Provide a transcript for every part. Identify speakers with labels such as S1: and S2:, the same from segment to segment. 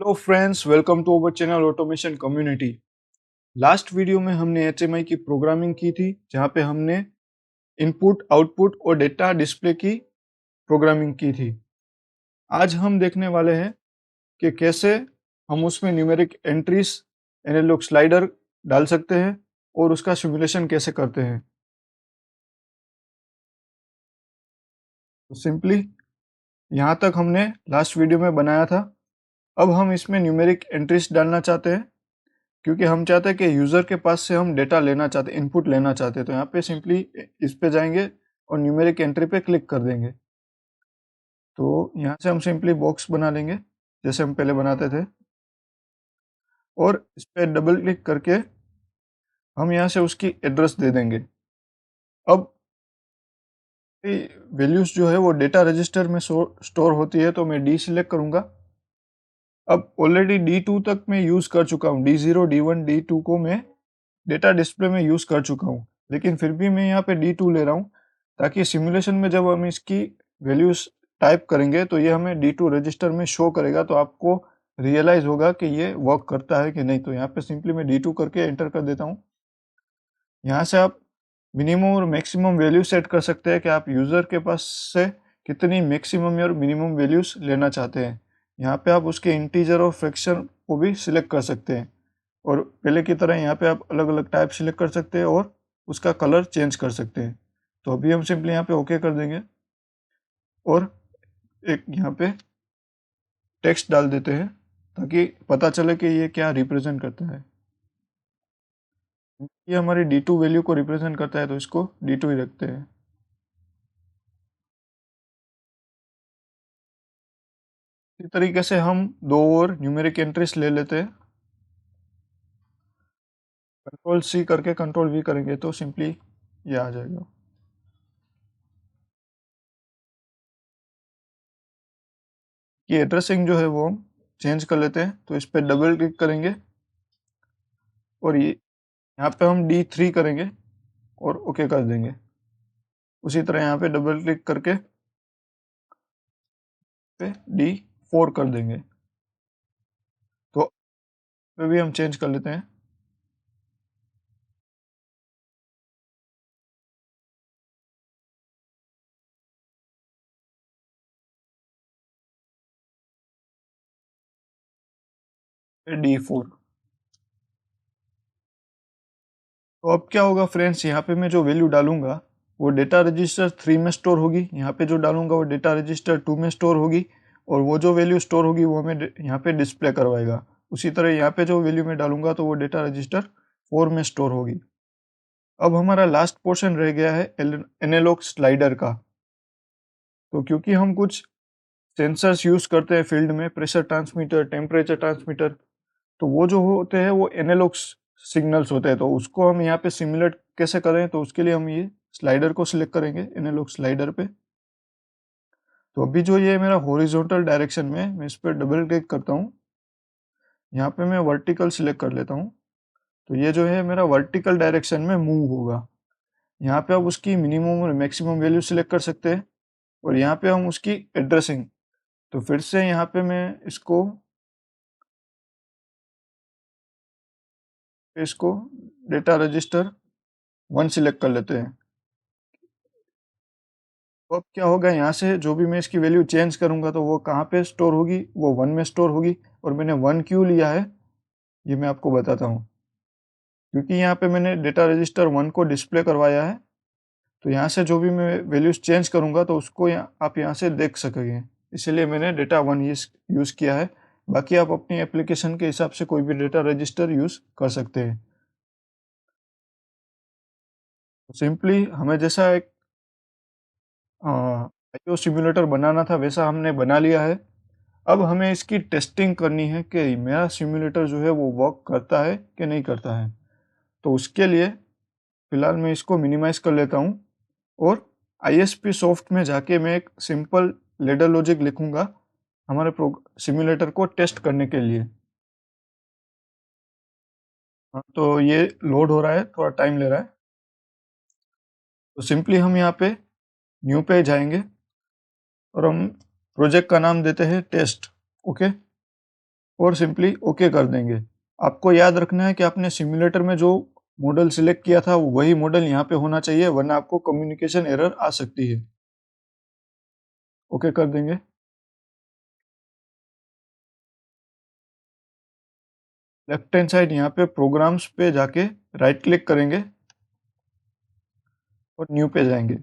S1: Hello friends, welcome to our channel automation community. Last video में हमने HMI की programming की थी, जहां पे हमने इनपुट, आउटपुट और डेटा डिस्प्ले की प्रोग्रामिंग की थी। आज हम देखने वाले हैं कि कैसे हम उसमें न्यूमेरिक एंट्रीज, एनालॉग स्लाइडर डाल सकते हैं और उसका सिमुलेशन कैसे करते हैं। तो सिंपली यहाँ तक हमने लास्ट वीडियो में बनाया था। अब हम इसमें न्यूमेरिक एंट्रीज डालना चाहते हैं, क्योंकि हम चाहते हैं कि यूज़र के पास से हम डेटा लेना चाहते हैं, इनपुट लेना चाहते हैं। तो यहाँ पे सिंपली इस पे जाएंगे और न्यूमेरिक एंट्री पे क्लिक कर देंगे। तो यहाँ से हम सिंपली बॉक्स बना लेंगे जैसे हम पहले बनाते थे, और इस पे डबल क्लिक करके हम यहाँ से उसकी एड्रेस दे देंगे। अब वैल्यूज जो है वो डेटा रजिस्टर में स्टोर होती है, तो मैं डी सिलेक्ट करूँगा। अब ऑलरेडी D2 तक मैं यूज़ कर चुका हूँ, D0, D1, D2 को मैं डेटा डिस्प्ले में यूज़ कर चुका हूँ, लेकिन फिर भी मैं यहाँ पे D2 ले रहा हूँ, ताकि सिमुलेशन में जब हम इसकी वैल्यूज टाइप करेंगे तो ये हमें D2 रजिस्टर में शो करेगा, तो आपको रियलाइज़ होगा कि ये वर्क करता है कि नहीं। तो यहाँ पे सिंपली मैं D2 करके एंटर कर देता हूँ। यहाँ से आप मिनिमम और मैक्सिमम वैल्यू सेट कर सकते हैं कि आप यूज़र के पास से कितनी मैक्सिमम और मिनिमम वैल्यूज लेना चाहते हैं। यहाँ पे आप उसके इंटीजर और फ्रैक्शन को भी सिलेक्ट कर सकते हैं, और पहले की तरह यहाँ पे आप अलग अलग टाइप सिलेक्ट कर सकते हैं और उसका कलर चेंज कर सकते हैं। तो अभी हम सिंपली यहाँ पे ओके कर देंगे और एक यहाँ पे टेक्स्ट डाल देते हैं, ताकि पता चले कि ये क्या रिप्रेजेंट करता है। ये हमारी D2 वैल्यू को रिप्रेजेंट करता है, तो इसको D2 ही रखते हैं। इसी तरीके से हम दो और न्यूमेरिक एंट्रीज ले लेते हैं। कंट्रोल C करके कंट्रोल V करेंगे तो सिंपली ये आ जाएगा। ये एड्रेसिंग जो है वो हम चेंज कर लेते हैं, तो इस पर डबल क्लिक करेंगे और ये यहाँ पे हम D3 करेंगे और ओके कर देंगे। उसी तरह यहाँ पे डबल क्लिक करके पे D4 कर देंगे। तो पे भी हम चेंज कर लेते हैं। D4। तो अब क्या होगा फ्रेंड्स, यहाँ पे मैं जो वैल्यू डालूंगा वो डेटा रजिस्टर 3 में स्टोर होगी, यहाँ पे जो डालूंगा वो डेटा रजिस्टर 2 में स्टोर होगी, और वो जो वैल्यू स्टोर होगी वो हमें यहाँ पे डिस्प्ले करवाएगा। उसी तरह यहाँ पे जो वैल्यू मैं डालूंगा तो वो डेटा रजिस्टर 4 में स्टोर होगी। अब हमारा लास्ट पोर्शन रह गया है एनालॉग स्लाइडर का। तो क्योंकि हम कुछ सेंसर्स यूज़ करते हैं फील्ड में, प्रेशर ट्रांसमीटर, टेम्परेचर ट्रांसमीटर, तो वो जो होते हैं वो एनालॉग सिग्नल्स होते हैं। तो उसको हम यहाँ पे सिमुलेट कैसे करें, तो उसके लिए हम ये स्लाइडर को सिलेक्ट करेंगे, एनालॉग स्लाइडर पे। तो अभी जो ये मेरा हॉरिजॉन्टल डायरेक्शन में, मैं इस पर डबल क्लिक करता हूँ, यहाँ पे मैं वर्टिकल सिलेक्ट कर लेता हूँ। तो ये जो है मेरा वर्टिकल डायरेक्शन में मूव होगा। यहाँ पे आप उसकी मिनिमम और मैक्सिमम वैल्यू सिलेक्ट कर सकते हैं, और यहाँ पे हम उसकी एड्रेसिंग, तो फिर से यहाँ पे मैं इसको इसको डेटा रजिस्टर 1 सिलेक्ट कर लेते हैं। तो अब क्या होगा, यहाँ से जो भी मैं इसकी वैल्यू चेंज करूँगा तो वो कहाँ पे स्टोर होगी, वो 1 में स्टोर होगी। और मैंने 1 क्यों लिया है ये मैं आपको बताता हूँ। क्योंकि यहाँ पे मैंने डेटा रजिस्टर 1 को डिस्प्ले करवाया है, तो यहाँ से जो भी मैं वैल्यूज चेंज करूँगा तो उसको आप यहाँ से देख सकेंगे, इसलिए मैंने डेटा 1 यूज़ किया है। बाकी आप अपनी एप्लीकेशन के हिसाब से कोई भी डेटा रजिस्टर यूज़ कर सकते हैं। सिंपली हमें जैसा एक आईओ सिमुलेटर बनाना था वैसा हमने बना लिया है। अब हमें इसकी टेस्टिंग करनी है कि मेरा सिमुलेटर जो है वो वर्क करता है कि नहीं करता है। तो उसके लिए फ़िलहाल मैं इसको मिनिमाइज़ कर लेता हूँ, और आईएसपी सॉफ्ट में जाके मैं एक सिंपल लेडर लॉजिक लिखूँगा हमारे सिमुलेटर को टेस्ट करने के लिए। हाँ, तो ये लोड हो रहा है, थोड़ा टाइम ले रहा है। तो सिंपली हम यहाँ पे न्यू पे जाएंगे और हम प्रोजेक्ट का नाम देते हैं टेस्ट। ओके, और सिंपली ओके कर देंगे। आपको याद रखना है कि आपने सिमुलेटर में जो मॉडल सिलेक्ट किया था वही मॉडल यहाँ पे होना चाहिए, वरना आपको कम्युनिकेशन एरर आ सकती है। ओके कर देंगे। लेफ्ट हैंड साइड यहाँ पे प्रोग्राम्स पे जाके राइट क्लिक करेंगे और न्यू पे जाएंगे।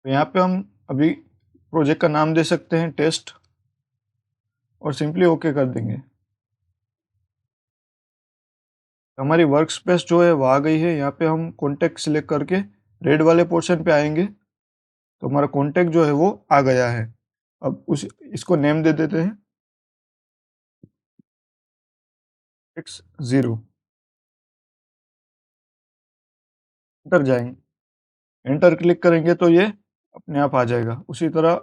S1: तो यहाँ पे हम अभी प्रोजेक्ट का नाम दे सकते हैं टेस्ट और सिंपली ओके कर देंगे। हमारी वर्क स्पेस जो है वो आ गई है। यहाँ पे हम कॉन्टेक्ट सिलेक्ट करके रेड वाले पोर्शन पे आएंगे तो हमारा कॉन्टेक्ट जो है वो आ गया है। अब इसको नेम दे देते हैं X0। एंटर जाएंगे, एंटर क्लिक करेंगे तो ये अपने आप आ जाएगा। उसी तरह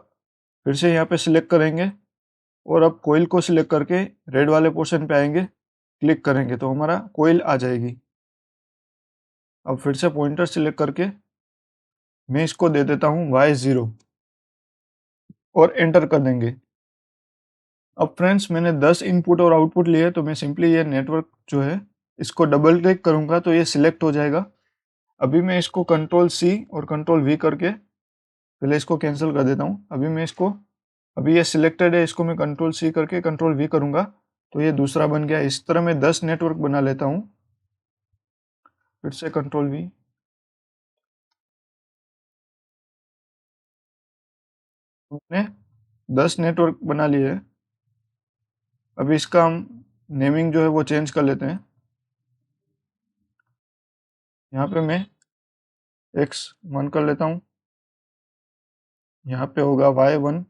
S1: फिर से यहाँ पे सिलेक्ट करेंगे और अब कोयल को सिलेक्ट करके रेड वाले पोर्शन पे आएंगे, क्लिक करेंगे तो हमारा कोयल आ जाएगी। अब फिर से पॉइंटर सिलेक्ट करके मैं इसको दे देता हूँ Y0 और एंटर कर देंगे। अब फ्रेंड्स मैंने 10 इनपुट और आउटपुट लिए, तो मैं सिंपली ये नेटवर्क जो है इसको डबल क्लिक करूँगा तो ये सिलेक्ट हो जाएगा। अभी मैं इसको कंट्रोल C और कंट्रोल V करके पहले इसको कैंसिल कर देता हूँ। अभी ये सिलेक्टेड है, इसको मैं कंट्रोल C करके कंट्रोल V करूँगा तो ये दूसरा बन गया। इस तरह मैं 10 नेटवर्क बना लेता हूँ। फिर से कंट्रोल V। मैंने 10 नेटवर्क बना लिए हैं। अभी इसका हम नेमिंग जो है वो चेंज कर लेते हैं। यहाँ पे मैं X1 कर लेता हूँ, यहाँ पे होगा Y1,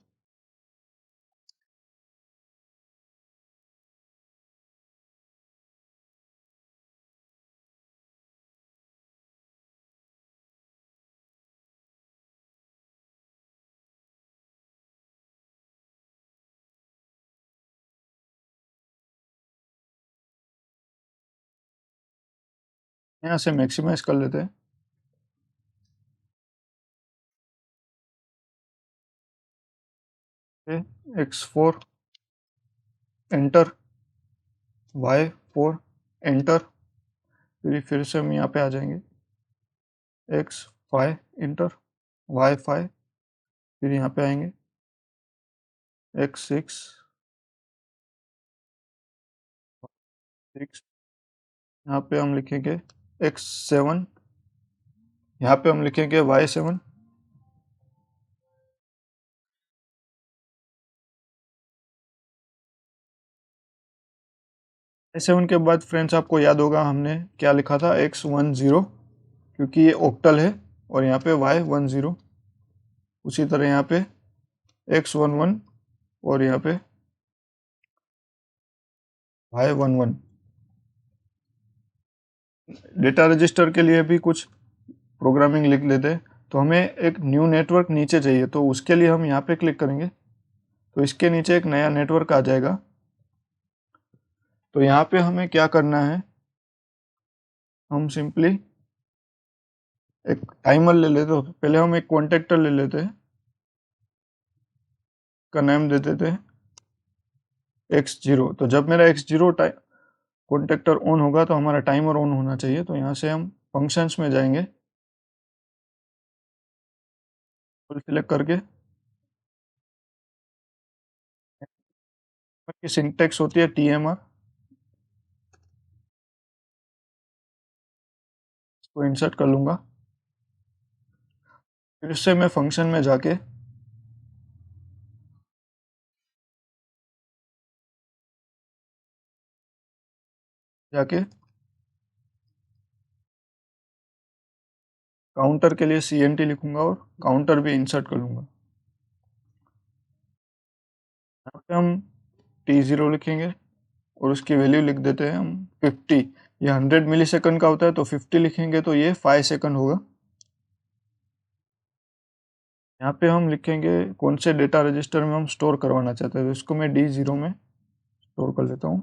S1: यहाँ से मैक्सिमाइज कर लेते हैं। X4 एंटर, Y4 एंटर, फिर से हम यहाँ पे आ जाएंगे। X5 एंटर, Y5, फिर यहाँ पे आएंगे X6, 6, यहाँ पे हम लिखेंगे X7, यहाँ पे हम लिखेंगे Y7, Y7 के बाद फ्रेंड्स आपको याद होगा हमने क्या लिखा था, X10, क्योंकि ये ऑक्टल है, और यहाँ पे Y10। उसी तरह यहाँ पे X11 और यहाँ पे Y11। डेटा रजिस्टर के लिए भी कुछ प्रोग्रामिंग लिख लेते हैं। तो हमें एक न्यू नेटवर्क नीचे चाहिए, तो उसके लिए हम यहाँ पे क्लिक करेंगे तो इसके नीचे एक नया नेटवर्क आ जाएगा। तो यहाँ पे हमें क्या करना है, हम सिंपली एक टाइमर ले लेते हैं। पहले हम एक कॉन्टेक्टर ले लेते हैं, का नाम दे देते हैं X0। तो जब मेरा X0 कॉन्टेक्टर ऑन होगा तो हमारा टाइमर ऑन होना चाहिए। तो यहाँ से हम फंक्शंस में जाएंगे, सिलेक्ट करके की सिंटेक्स होती है TMR, इसको इंसर्ट कर लूँगा। फिर से मैं फंक्शन में जाके काउंटर के लिए CNT लिखूंगा और काउंटर भी इंसर्ट कर लूँगा। यहाँ पे हम T0 लिखेंगे और उसकी वैल्यू लिख देते हैं हम 50। ये 100 मिलीसेकंड का होता है, तो 50 लिखेंगे तो ये 5 सेकंड होगा। यहाँ पे हम लिखेंगे कौन से डेटा रजिस्टर में हम स्टोर करवाना चाहते हैं, तो इसको मैं D0 में स्टोर कर लेता हूँ।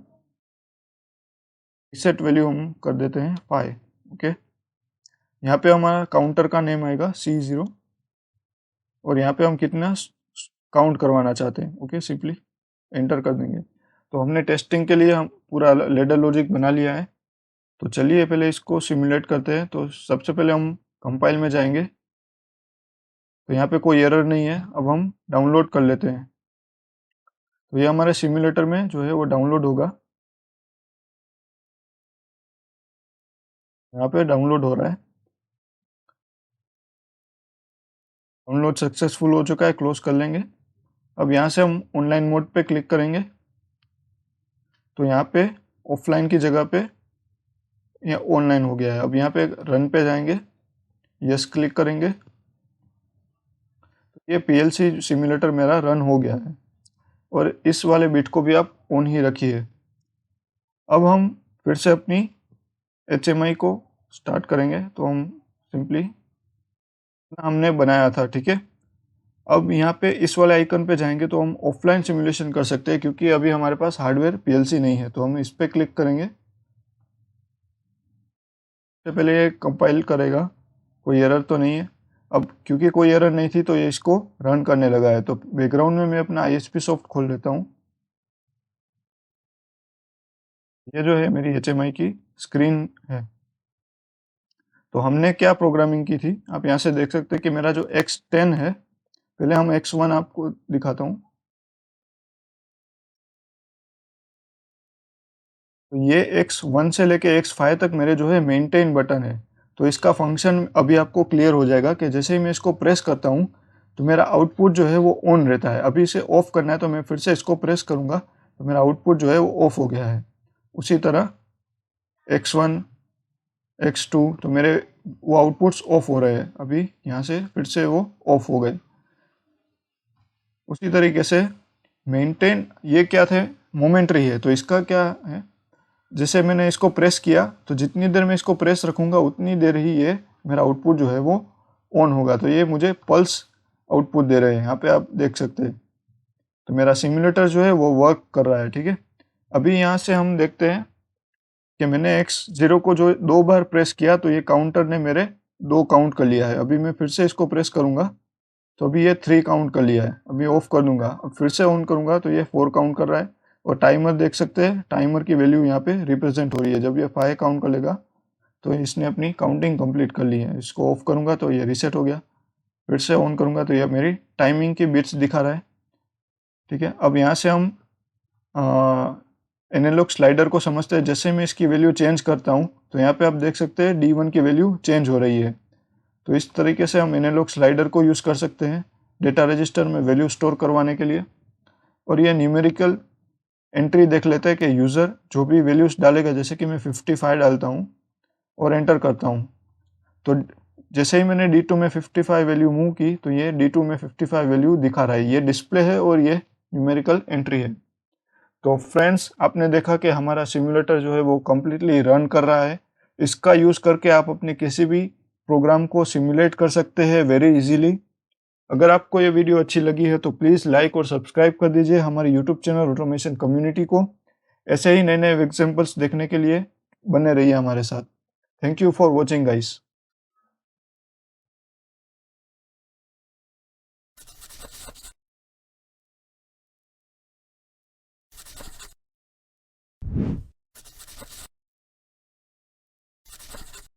S1: रीसेट वैल्यू हम कर देते हैं 5। ओके, यहाँ पे हमारा काउंटर का नेम आएगा C0 और यहाँ पे हम कितना काउंट करवाना चाहते हैं। ओके, सिंपली एंटर कर देंगे। तो हमने टेस्टिंग के लिए हम पूरा लेडर लॉजिक बना लिया है। तो चलिए पहले इसको सिमुलेट करते हैं। तो सबसे पहले हम कंपाइल में जाएंगे। तो यहाँ पे कोई एरर नहीं है। अब हम डाउनलोड कर लेते हैं। तो ये हमारे सिमुलेटर में जो है वो डाउनलोड होगा। यहाँ पे डाउनलोड हो रहा है। डाउनलोड सक्सेसफुल हो चुका है, क्लोज कर लेंगे। अब यहाँ से हम ऑनलाइन मोड पे क्लिक करेंगे। तो यहाँ पे ऑफलाइन की जगह पे ये ऑनलाइन हो गया है। अब यहाँ पे रन पे जाएंगे, यस क्लिक करेंगे। तो ये पीएलसी सिमुलेटर मेरा रन हो गया है। और इस वाले बिट को भी आप ऑन ही रखिए। अब हम फिर से अपनी HMI को स्टार्ट करेंगे। तो हम सिंपली हमने बनाया था, ठीक है। अब यहाँ पे इस वाले आइकन पे जाएंगे तो हम ऑफलाइन सिमुलेशन कर सकते हैं, क्योंकि अभी हमारे पास हार्डवेयर पीएलसी नहीं है। तो हम इस पे क्लिक करेंगे। सबसे पहले ये कंपाइल करेगा, कोई एरर तो नहीं है। अब क्योंकि कोई एरर नहीं थी तो ये इसको रन करने लगा है। तो बैकग्राउंड में मैं अपना ISP सॉफ्ट खोल लेता हूँ। ये जो है मेरी HMI की स्क्रीन है। तो हमने क्या प्रोग्रामिंग की थी, आप यहाँ से देख सकते हैं कि मेरा जो X10 है, पहले हम X1 आपको दिखाता हूँ। तो ये X1 से लेके X5 तक मेरे जो है मेंटेन बटन है। तो इसका फंक्शन अभी आपको क्लियर हो जाएगा कि जैसे ही मैं इसको प्रेस करता हूँ तो मेरा आउटपुट जो है वो ऑन रहता है। अभी इसे ऑफ करना है तो मैं फिर से इसको प्रेस करूँगा तो मेरा आउटपुट जो है वो ऑफ हो गया है। उसी तरह X1 X2 तो मेरे वो आउटपुट्स ऑफ हो रहे हैं। अभी यहाँ से फिर से वो ऑफ हो गए। उसी तरीके से मेंटेन, ये क्या थे, मोमेंट्री है। तो इसका क्या है, जैसे मैंने इसको प्रेस किया तो जितनी देर मैं इसको प्रेस रखूँगा उतनी देर ही ये मेरा आउटपुट जो है वो ऑन होगा। तो ये मुझे पल्स आउटपुट दे रहे हैं, यहाँ पे आप देख सकते हैं। तो मेरा सिमुलेटर जो है वो वर्क कर रहा है, ठीक है। अभी यहाँ से हम देखते हैं कि मैंने X0 को जो 2 बार प्रेस किया तो ये काउंटर ने मेरे 2 काउंट कर लिया है। अभी मैं फिर से इसको प्रेस करूँगा तो अभी ये 3 काउंट कर लिया है। अभी ऑफ कर दूंगा, अब फिर से ऑन करूँगा तो ये 4 काउंट कर रहा है। और टाइमर देख सकते हैं, टाइमर की वैल्यू यहाँ पे रिप्रेजेंट हो रही है। जब ये 5 काउंट कर लेगा तो इसने अपनी काउंटिंग कंप्लीट कर ली है। इसको ऑफ करूँगा तो ये रीसेट हो गया। फिर से ऑन करूँगा तो ये मेरी टाइमिंग की बिट्स दिखा रहा है, ठीक है। अब यहाँ से हम एनालॉग स्लाइडर को समझते हैं। जैसे मैं इसकी वैल्यू चेंज करता हूँ तो यहाँ पे आप देख सकते हैं D1 की वैल्यू चेंज हो रही है। तो इस तरीके से हम एनालॉग स्लाइडर को यूज़ कर सकते हैं डेटा रजिस्टर में वैल्यू स्टोर करवाने के लिए। और ये न्यूमेरिकल एंट्री देख लेते हैं कि यूज़र जो भी वैल्यूज़ डालेगा, जैसे कि मैं 55 डालता हूँ और एंटर करता हूँ, तो जैसे ही मैंने D2 में 55 वैल्यू मूव की तो ये D2 में 55 वैल्यू दिखा रहा है। ये डिस्प्ले है और ये न्यूमेरिकल एंट्री है। तो फ्रेंड्स, आपने देखा कि हमारा सिमुलेटर जो है वो कम्प्लीटली रन कर रहा है। इसका यूज़ करके आप अपने किसी भी प्रोग्राम को सिमुलेट कर सकते हैं वेरी इजीली। अगर आपको ये वीडियो अच्छी लगी है तो प्लीज़ लाइक और सब्सक्राइब कर दीजिए हमारे यूट्यूब चैनल ऑटोमेशन कम्युनिटी को। ऐसे ही नए नए एग्जाम्पल्स देखने के लिए बने रहिए हमारे साथ। Thank you for watching guys.